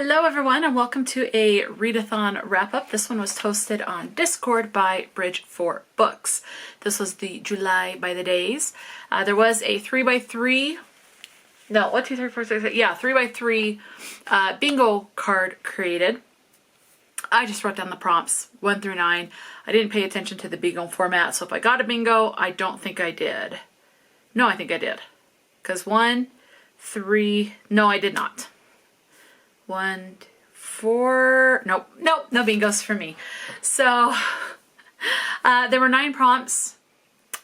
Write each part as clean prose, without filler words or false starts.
Hello everyone and welcome to a readathon wrap-up. This one was posted on Discord by Bridge for Books. This was the July by the days. There was a 3x3, no, 1, 2, 3, 4, 6, 8, yeah, 3x3 bingo card created. I just wrote down the prompts 1 through 9. I didn't pay attention to the bingo format, so if I got a bingo, I don't think I did. No, I think I did. Because 1, 3, no, I did not. 1, 4, nope, no bingos for me. So there were 9 prompts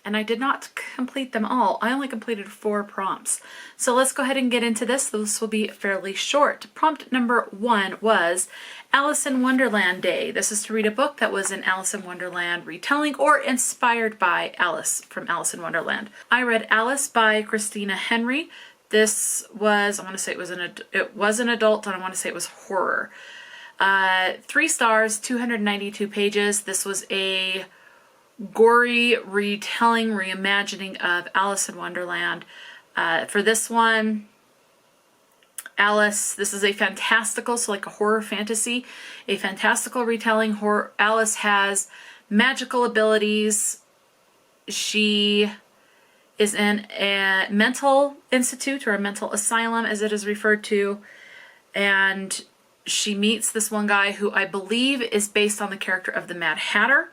and I did not complete them all. I only completed 4 prompts. So let's go ahead and get into this. This will be fairly short. Prompt number 1 was Alice in Wonderland Day. This is to read a book that was an Alice in Wonderland retelling or inspired by Alice from Alice in Wonderland. I read Alice by Christina Henry. This was, I want to say it was an adult, and I want to say it was horror. 3 stars, 292 pages. This was a gory retelling, reimagining of Alice in Wonderland. For this one, Alice, this is a fantastical, so like a horror fantasy, a fantastical retelling. Alice has magical abilities. She is in a mental institute or a mental asylum as it is referred to, and she meets this one guy who I believe is based on the character of the Mad Hatter,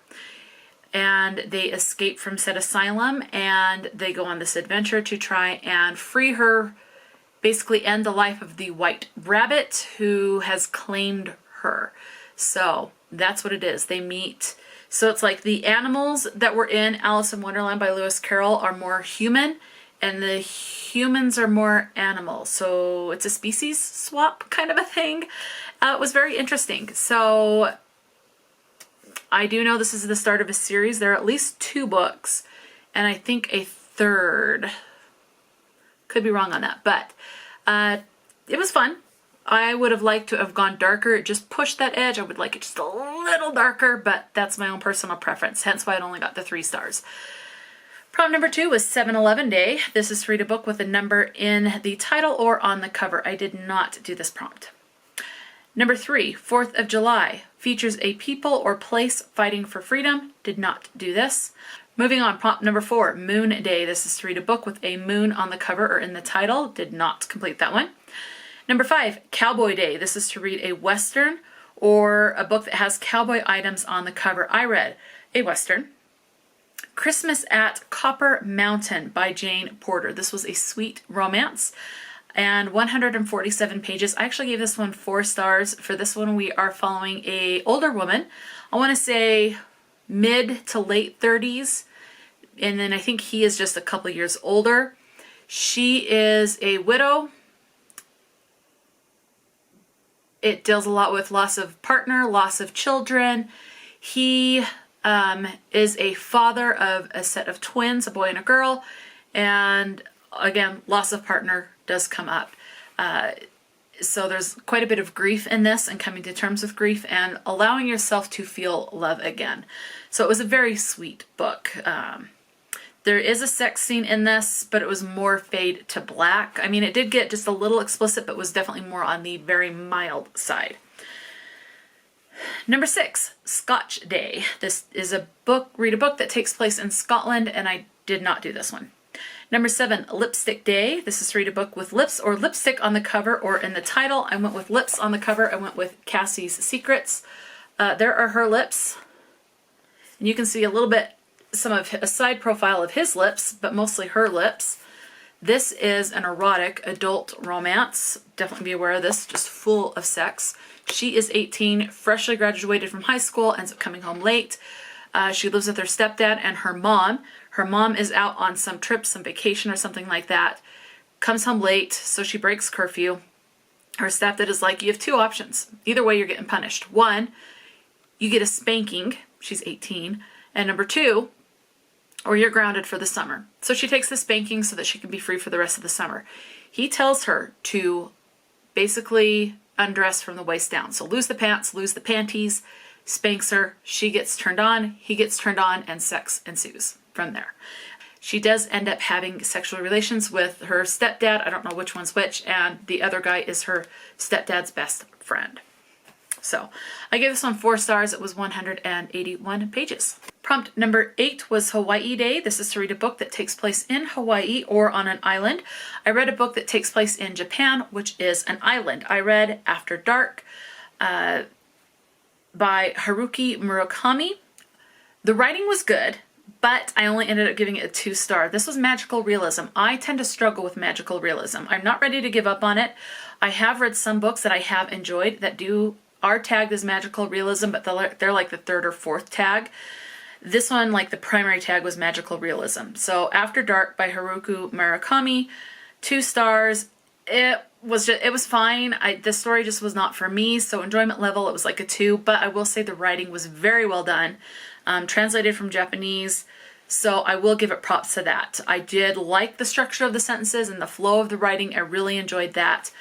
and they escape from said asylum and they go on this adventure to try and free her, basically end the life of the White Rabbit who has claimed her. So that's what it is. They meet. So it's like the animals that were in Alice in Wonderland by Lewis Carroll are more human and the humans are more animals. So it's a species swap kind of a thing. It was very interesting. So I do know this is the start of a series. There are at least 2 books and I think a 3rd. Could be wrong on that, but it was fun. I would have liked to have gone darker. It just pushed that edge. I would like it just a little darker, but that's my own personal preference, hence why it only got the 3 stars. Prompt number 2 was 7-Eleven Day. This is to read a book with a number in the title or on the cover. I did not do this prompt. Number 3, 4th of July, features a people or place fighting for freedom. Did not do this. Moving on, prompt number 4, Moon Day. This is to read a book with a moon on the cover or in the title. Did not complete that one. Number 5, Cowboy Day. This is to read a Western or a book that has cowboy items on the cover. I read a Western. Christmas at Copper Mountain by Jane Porter. This was a sweet romance and 147 pages. I actually gave this one 4 stars. For this one, we are following a older woman. I want to say mid to late 30s. And then I think he is just a couple years older. She is a widow. It deals a lot with loss of partner, loss of children. He is a father of a set of twins, a boy and a girl. And again, loss of partner does come up. So there's quite a bit of grief in this and coming to terms with grief and allowing yourself to feel love again. So it was a very sweet book. There is a sex scene in this, but it was more fade to black. I mean, it did get just a little explicit, but was definitely more on the very mild side. Number 6, Scotch Day. This is a book, read a book that takes place in Scotland, and I did not do this one. Number 7, Lipstick Day. This is to read a book with lips or lipstick on the cover or in the title. I went with lips on the cover. I went with Cassie's Secrets. There are her lips. And you can see a little bit, a side profile of his lips, but mostly her lips. This is an erotic adult romance. Definitely be aware of this, just full of sex. She is 18, freshly graduated from high school, ends up coming home late. She lives with her stepdad and her mom. Her mom is out on some trip, some vacation or something like that. Comes home late, so she breaks curfew. Her stepdad is like, you have 2 options. Either way, you're getting punished. 1, you get a spanking. She's 18. And number 2, or you're grounded for the summer. So she takes the spanking so that she can be free for the rest of the summer. He tells her to basically undress from the waist down. So lose the pants, lose the panties, spanks her, she gets turned on, he gets turned on, and sex ensues from there. She does end up having sexual relations with her stepdad. I don't know which one's which, and the other guy is her stepdad's best friend. So I gave this one 4 stars. It was 181 pages. Prompt number 8 was Hawaii Day. This is to read a book that takes place in Hawaii or on an island. I read a book that takes place in Japan, which is an island. I read After Dark by Haruki Murakami. The writing was good, but I only ended up giving it a 2 star. This was magical realism. I tend to struggle with magical realism. I'm not ready to give up on it. I have read some books that I have enjoyed that are tagged as magical realism, but they're like the 3rd or 4th tag. This one, like the primary tag, was magical realism. So After Dark by Haruki Murakami, 2 stars. It was fine. The story just was not for me. So enjoyment level, it was like a 2, but I will say the writing was very well done. Translated from Japanese. So I will give it props to that. I did like the structure of the sentences and the flow of the writing. I really enjoyed that.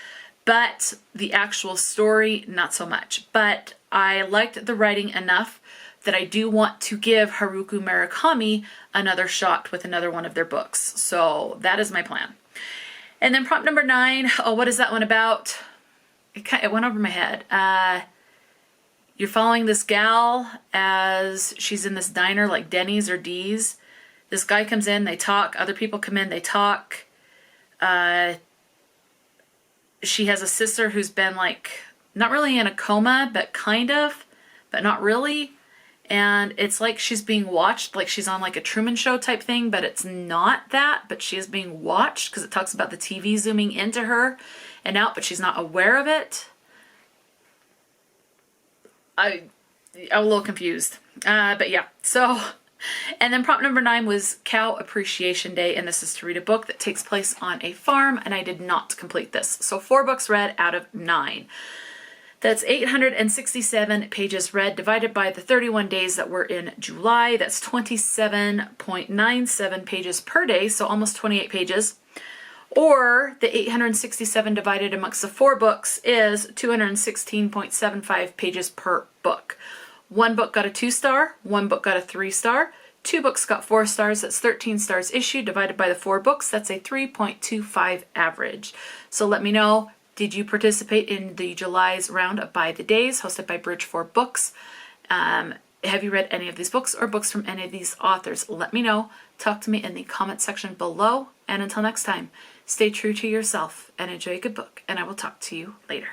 But the actual story, not so much. But I liked the writing enough that I do want to give Haruki Murakami another shot with another one of their books. So that is my plan. And then prompt number 9. Oh, what is that one about? It went over my head. You're following this gal as she's in this diner like Denny's or D's. This guy comes in, they talk. Other people come in, they talk. She has a sister who's been like, not really in a coma, but kind of, but not really. And it's like she's being watched, like she's on like a Truman Show type thing, but it's not that, but she is being watched because it talks about the TV zooming into her and out, but she's not aware of it. I'm a little confused, but yeah, so, and then prompt number 9 was Cow Appreciation Day, and this is to read a book that takes place on a farm, and I did not complete this. So 4 books read out of 9. That's 867 pages read divided by the 31 days that were in July. That's 27.97 pages per day, so almost 28 pages. Or the 867 divided amongst the 4 books is 216.75 pages per book. 1 book got a 2 star, 1 book got a 3 star, 2 books got 4 stars. That's 13 stars issued divided by the 4 books. That's a 3.25 average. So let me know, did you participate in the July's round of By the Days hosted by Bridge 4 Books? Have you read any of these books or books from any of these authors? Let me know. Talk to me in the comment section below. And until next time, stay true to yourself and enjoy a good book. And I will talk to you later.